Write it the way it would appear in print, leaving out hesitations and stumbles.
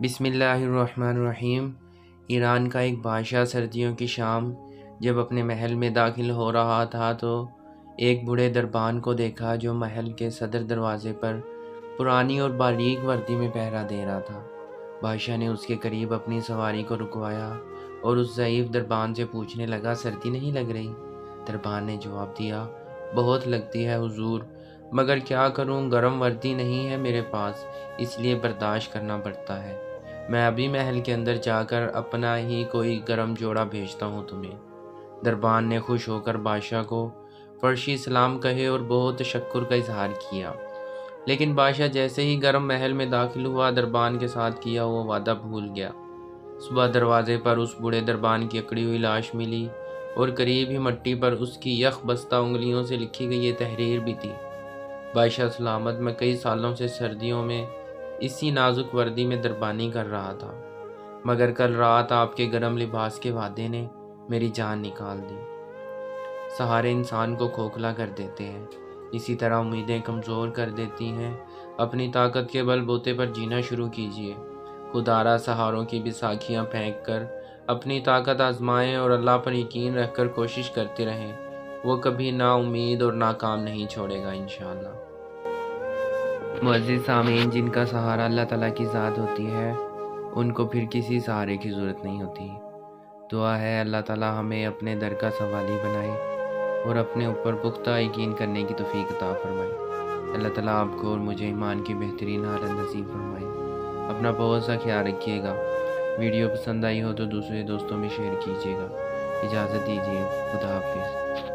بسم اللہ الرحمن الرحیم۔ ایران کا ایک بادشاہ سردیوں کی شام جب اپنے محل میں داخل ہو رہا تھا تو ایک بوڑھے دربان کو دیکھا جو محل کے صدر دروازے پر پرانی اور باریک وردی میں پہرا دے رہا تھا۔ بادشاہ نے اس کے قریب اپنی سواری کو رکوایا اور اس ضعیف دربان سے پوچھنے لگا، سردی نہیں لگ رہی؟ دربان نے جواب دیا، بہت لگتی ہے حضور، مگر کیا کروں، گرم وردی نہیں ہے میرے پاس، اس لیے برداشت کرنا پڑتا ہے۔ میں ابھی محل کے اندر جا کر اپنا ہی کوئی گرم جوڑا بھیجتا ہوں تمہیں۔ دربان نے خوش ہو کر بادشاہ کو فرشی سلام کہے اور بہت تشکر کا اظہار کیا، لیکن بادشاہ جیسے ہی گرم محل میں داخل ہوا دربان کے ساتھ کیا وہ وعدہ بھول گیا۔ صبح دروازے پر اس بوڑھے دربان کی اکڑی ہوئی لاش ملی اور قریب ہی مٹی پر اس کی یخ بستہ انگلیوں سے لکھی گئی یہ تحریر بھی تھی، بادشاہ سلامت، میں کئی سالوں سے سردیوں میں اسی نازک وردی میں دربانی کر رہا تھا، مگر کل رات آپ کے گرم لباس کے وعدے نے میری جان نکال دی۔ سہارے انسان کو کھوکھلا کر دیتے ہیں، اسی طرح امیدیں کمزور کر دیتی ہیں۔ اپنی طاقت کے بل بوتے پر جینا شروع کیجیے، خودآرا سہاروں کی بساکھیاں پھینک کر اپنی طاقت آزمائیں اور اللہ پر یقین رکھ کر کوشش کرتے رہیں، وہ کبھی نا امید اور ناکام نہیں چھوڑے گا انشاءاللہ۔ معزز سامعین، جن کا سہارا اللہ تعالیٰ کی ذات ہوتی ہے ان کو پھر کسی سہارے کی ضرورت نہیں ہوتی۔ دعا ہے اللہ تعالیٰ ہمیں اپنے در کا سوالی بنائے اور اپنے اوپر پختہ یقین کرنے کی توفیق عطا فرمائے۔ اللہ تعالیٰ آپ کو اور مجھے ایمان کی بہترین حالت نصیب فرمائے۔ اپنا بہت سا خیال رکھیے گا۔ ویڈیو پسند آئی ہو تو دوسرے دوستوں میں شیئر کیجیے گا۔ اجازت دیجیے، خدا حافظ۔